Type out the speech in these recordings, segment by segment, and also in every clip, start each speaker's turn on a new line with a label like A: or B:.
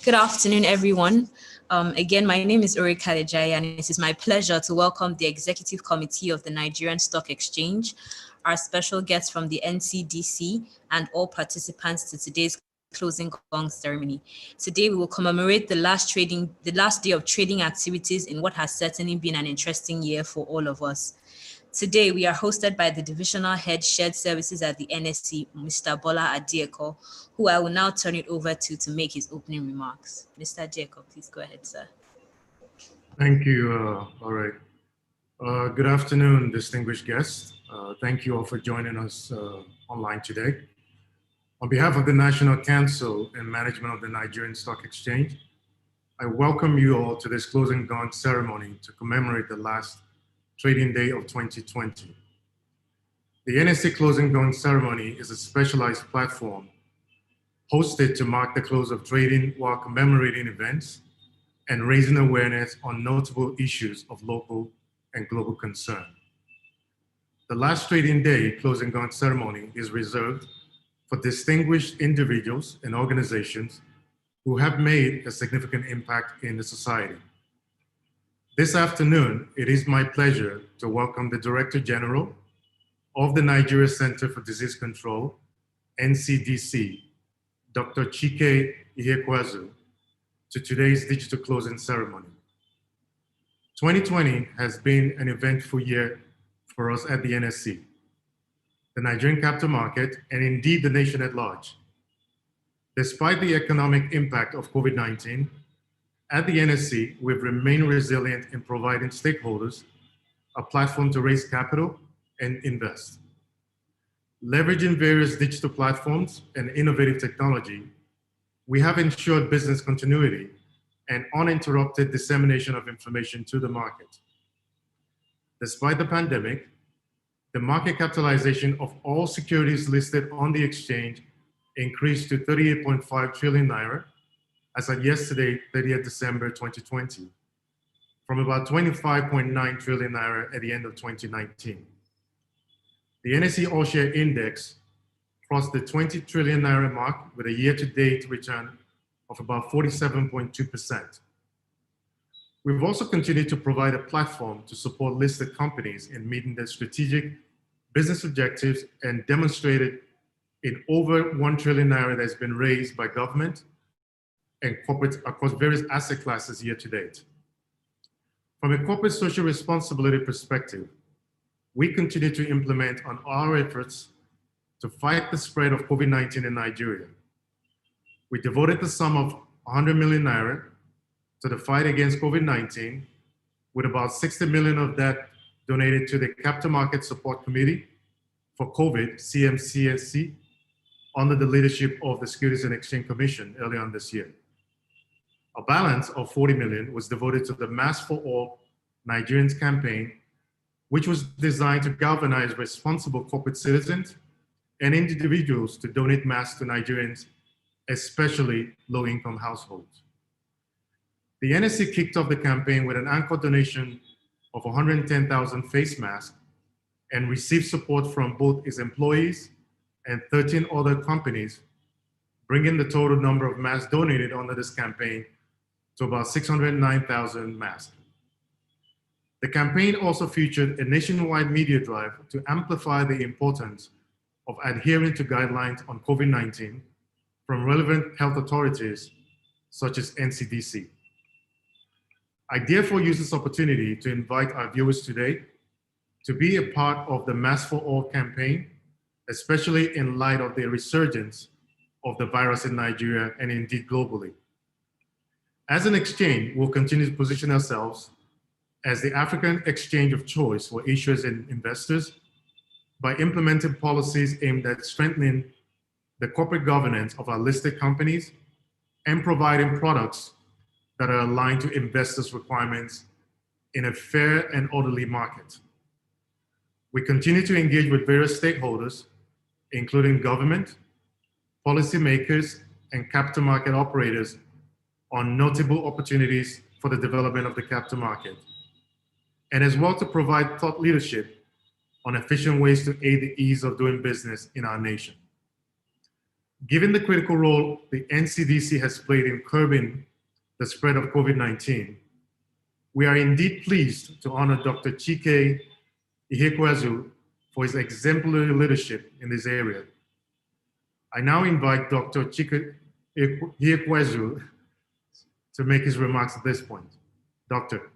A: Good afternoon, everyone. Again, my name is Uri Kalejai, and it is my pleasure to welcome the Executive Committee of the Nigerian Stock Exchange, our special guests from the NCDC, and all participants to today's closing Gong ceremony. Today, we will commemorate the last day of trading activities in what has certainly been an interesting year for all of us. Today, we are hosted by the Divisional Head Shared Services at the NSE, Mr. Bola Adieko, who I will now turn it over to make his opening remarks. Mr. Adieko, please go ahead, sir.
B: Thank you. All right. Good afternoon, distinguished guests. Thank you all for joining us online today. On behalf of the National Council and management of the Nigerian Stock Exchange, I welcome you all to this closing Gong ceremony to commemorate the last trading day of 2020. The NSE closing Gong ceremony is a specialized platform hosted to mark the close of trading while commemorating events and raising awareness on notable issues of local and global concern. The last trading day closing Gong ceremony is reserved for distinguished individuals and organizations who have made a significant impact in the society. This afternoon, it is my pleasure to welcome the Director General of the Nigeria Center for Disease Control, NCDC, Dr. Chike Ihekwezu, to today's digital closing ceremony. 2020 has been an eventful year for us at the NSE, the Nigerian capital market, and indeed the nation at large. Despite the economic impact of COVID-19, at the NSE, we've remained resilient in providing stakeholders a platform to raise capital and invest. Leveraging various digital platforms and innovative technology, we have ensured business continuity and uninterrupted dissemination of information to the market. Despite the pandemic, the market capitalization of all securities listed on the exchange increased to 38.5 trillion naira as of yesterday, 30th December 2020, from about 25.9 trillion naira at the end of 2019. The NSE All-Share Index crossed the 20 trillion naira mark with a year-to-date return of about 47.2%. We've also continued to provide a platform to support listed companies in meeting their strategic business objectives and demonstrated in over 1 trillion naira that's been raised by government and corporates across various asset classes year to date. From a corporate social responsibility perspective, we continue to implement on our efforts to fight the spread of COVID-19 in Nigeria. We devoted the sum of 100 million naira to the fight against COVID-19, with about 60 million of that donated to the Capital Market Support Committee for COVID, CMCSC, under the leadership of the Securities and Exchange Commission earlier on this year. A balance of 40 million was devoted to the Mask for All Nigerians campaign, which was designed to galvanize responsible corporate citizens and individuals to donate masks to Nigerians, especially low-income households. The NSE kicked off the campaign with an anchor donation of 110,000 face masks and received support from both its employees and 13 other companies, bringing the total number of masks donated under this campaign to about 609,000 masks. The campaign also featured a nationwide media drive to amplify the importance of adhering to guidelines on COVID-19 from relevant health authorities such as NCDC. I therefore use this opportunity to invite our viewers today to be a part of the Mask for All campaign, especially in light of the resurgence of the virus in Nigeria and indeed globally. As an exchange, we'll continue to position ourselves as the African exchange of choice for issuers and investors by implementing policies aimed at strengthening the corporate governance of our listed companies and providing products that are aligned to investors' requirements in a fair and orderly market. We continue to engage with various stakeholders, including government, policymakers, and capital market operators on notable opportunities for the development of the capital market, and as well to provide thought leadership on efficient ways to aid the ease of doing business in our nation. Given the critical role the NCDC has played in curbing the spread of COVID-19, we are indeed pleased to honor Dr. Chike Ihekwezu for his exemplary leadership in this area. I now invite Dr. Chike Ihekwezu to make his remarks at this point. Doctor.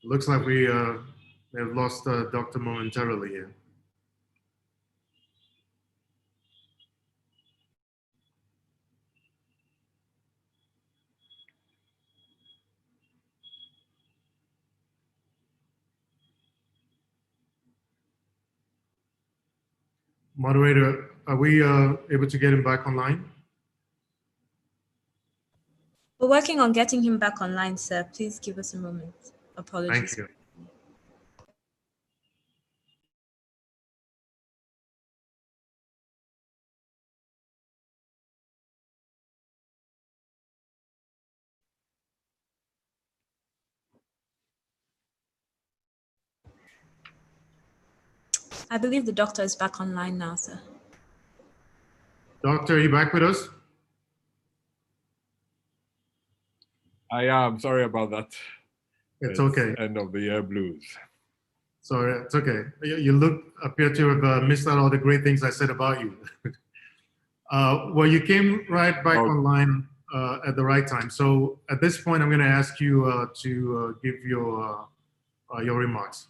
B: Looks like we have lost Doctor momentarily here. Moderator, are we able to get him back online?
A: We're working on getting him back online, sir. Please give us a moment. Apologies.
B: Thank you.
A: I believe the doctor is back online now, sir.
B: Doctor, are you back with us?
C: I am. Sorry about that.
B: It's okay.
C: End of the year blues.
B: Sorry, it's okay. You appear to have missed out all the great things I said about you. Well, you came right back online at the right time. So at this point, I'm going to ask you to give your remarks.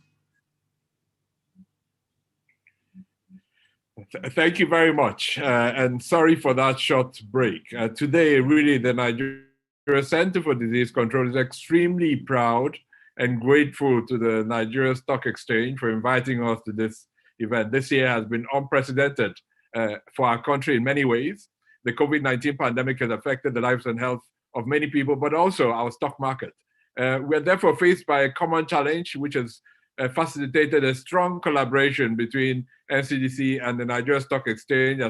C: Thank you very much. And sorry for that short break. Today, really, the Nigeria Center for Disease Control is extremely proud and grateful to the Nigeria Stock Exchange for inviting us to this event. This year has been unprecedented for our country in many ways. The COVID-19 pandemic has affected the lives and health of many people, but also our stock market. We are therefore faced by a common challenge, which has facilitated a strong collaboration between NCDC and the Nigeria Stock Exchange,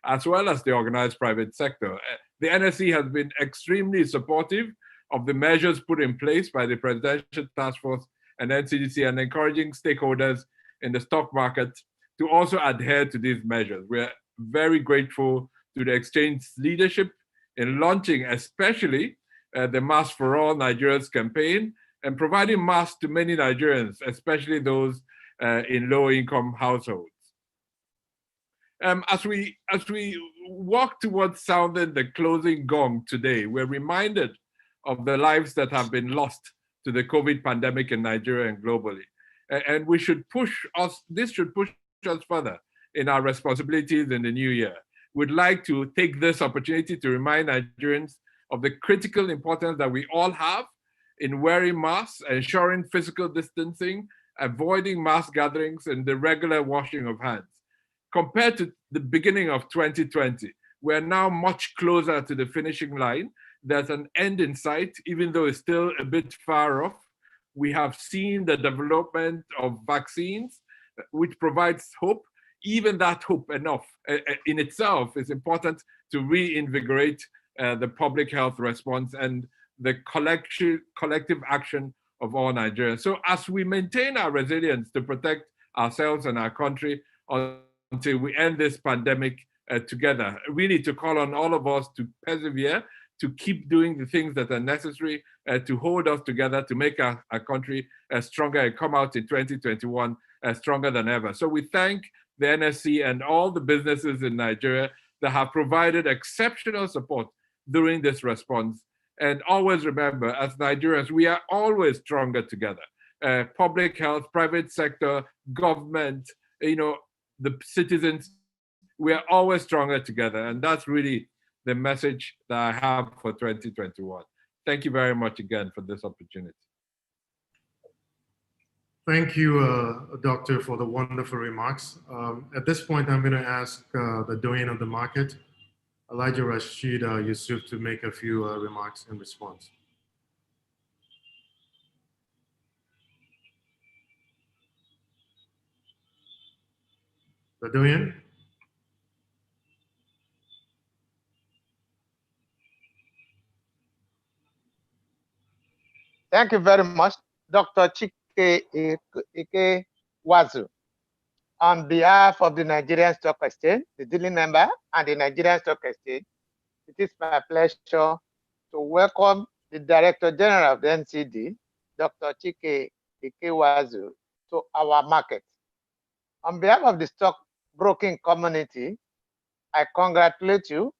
C: as well as the organized private sector. The NSE has been extremely supportive of the measures put in place by the Presidential Task Force and NCDC, and encouraging stakeholders in the stock market to also adhere to these measures. We're very grateful to the exchange's leadership in launching especially the Mask for All Nigerians campaign, and providing masks to many Nigerians, especially those in low-income households. As we walk towards sounding the closing gong today, we're reminded of the lives that have been lost to the COVID pandemic in Nigeria and globally. And this should push us further in our responsibilities in the new year. We'd like to take this opportunity to remind Nigerians of the critical importance that we all have in wearing masks, ensuring physical distancing, avoiding mass gatherings, and the regular washing of hands. Compared to the beginning of 2020, we're now much closer to the finishing line. There's an end in sight, even though it's still a bit far off. We have seen the development of vaccines, which provides hope. Even that hope enough in itself is important to reinvigorate the public health response and the collective action of all Nigerians. So as we maintain our resilience to protect ourselves and our country until we end this pandemic together, really to call on all of us to persevere, to keep doing the things that are necessary to hold us together, to make our country stronger and come out in 2021 stronger than ever. So we thank the NSC and all the businesses in Nigeria that have provided exceptional support during this response. And always remember, as Nigerians, we are always stronger together. Public health, private sector, government, the citizens, we are always stronger together. And that's really the message that I have for 2021. Thank you very much again for this opportunity.
B: Thank you, Doctor, for the wonderful remarks. At this point, I'm going to ask the doyen of the market, Elijah Rashid Yusuf, to make a few remarks in response. The doyen?
D: Thank you very much, Dr. Chike Wazu. On behalf of the Nigerian Stock Exchange, the dealing member, and the Nigerian Stock Exchange, it is my pleasure to welcome the Director General of the NCD, Dr. Chike Wazu, to our market. On behalf of the stock broking community, I congratulate you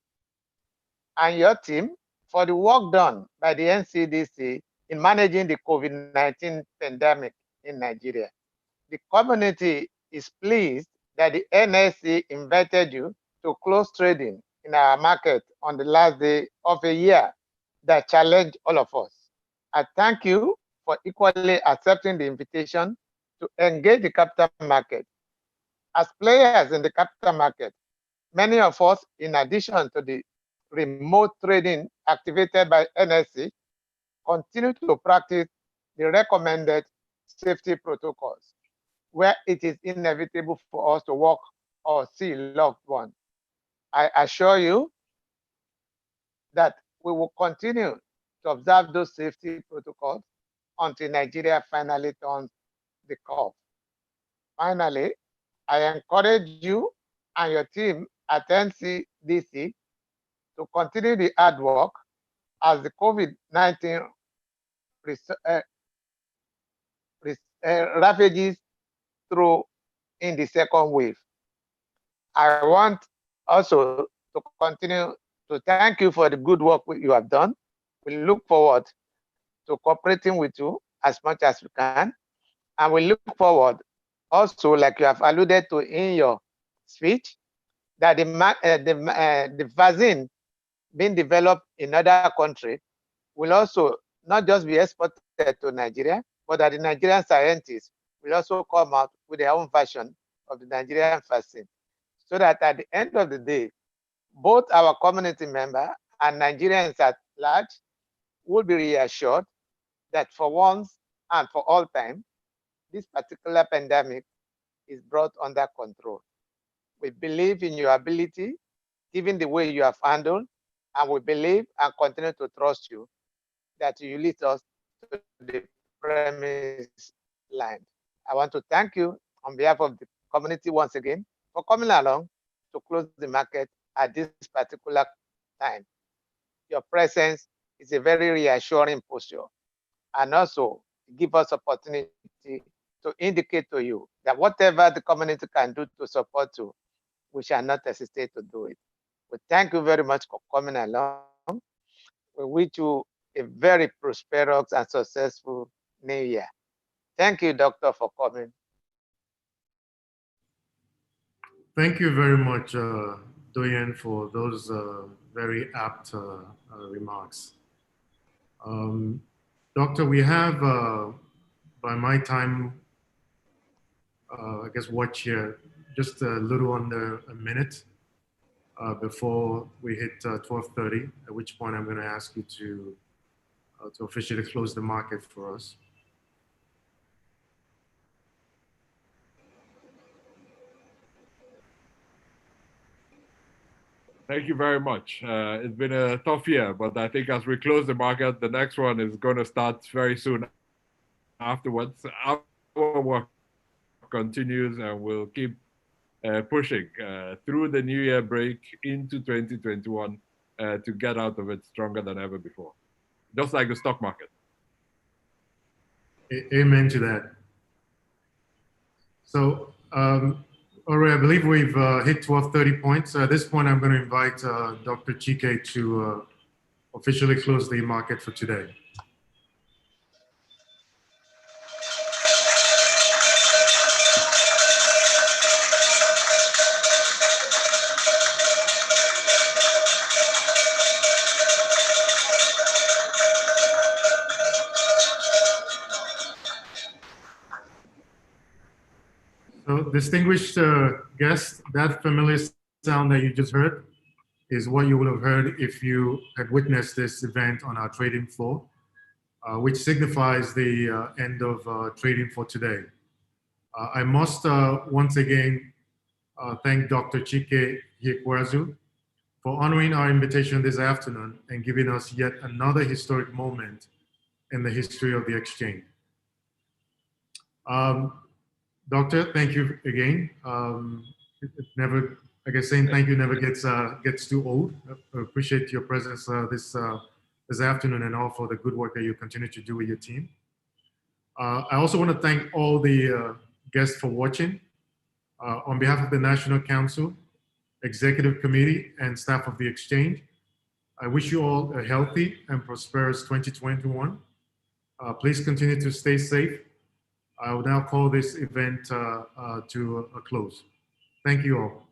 D: and your team for the work done by the NCDC in managing the COVID-19 pandemic in Nigeria. The community is pleased that the NSE invited you to close trading in our market on the last day of a year that challenged all of us. I thank you for equally accepting the invitation to engage the capital market. As players in the capital market, many of us, in addition to the remote trading activated by NSE, continue to practice the recommended safety protocols, where it is inevitable for us to walk or see loved ones. I assure you that we will continue to observe those safety protocols until Nigeria finally turns the curve. Finally, I encourage you and your team at NCDC to continue the hard work as the COVID-19 ravages through in the second wave. I want also to continue to thank you for the good work you have done. We look forward to cooperating with you as much as we can. And we look forward also, like you have alluded to in your speech, that the vaccine being developed in other countries will also not just be exported to Nigeria, but that the Nigerian scientists will also come out with their own version of the Nigerian vaccine, so that at the end of the day, both our community member and Nigerians at large will be reassured that for once and for all time, this particular pandemic is brought under control. We believe in your ability, given the way you have handled, and we believe and continue to trust you that you lead us to the premise line. I want to thank you on behalf of the community once again for coming along to close the market at this particular time. Your presence is a very reassuring posture, and also give us opportunity to indicate to you that whatever the community can do to support you, we shall not hesitate to do it. We thank you very much for coming along. We wish you a very prosperous and successful new year. Thank you, Doctor, for coming.
B: Thank you very much, Doyen, for those very apt remarks. Doctor, we have, by my time, I guess watch here, just a little under a minute before we hit 12:30, at which point I'm going to ask you to officially close the market for us.
C: Thank you very much. It's been a tough year, but I think as we close the market, the next one is going to start very soon afterwards. Our work continues and we'll keep pushing through the New Year break into 2021 to get out of it stronger than ever before, just like the stock market.
B: Amen to that. So, all right, I believe we've hit 12:30 points. At this point, I'm going to invite Dr. Chike to officially close the market for today. So, distinguished guests, that familiar sound that you just heard is what you would have heard if you had witnessed this event on our trading floor, which signifies the end of trading for today. I must once again thank Dr. Chike Hikwazu for honoring our invitation this afternoon and giving us yet another historic moment in the history of the exchange. Doctor, thank you again. It never, I guess saying thank you never gets too old. I appreciate your presence this afternoon and all for the good work that you continue to do with your team. I also want to thank all the guests for watching. On behalf of the National Council, Executive Committee, and staff of the Exchange, I wish you all a healthy and prosperous 2021. Please continue to stay safe. I will now call this event to a close. Thank you all.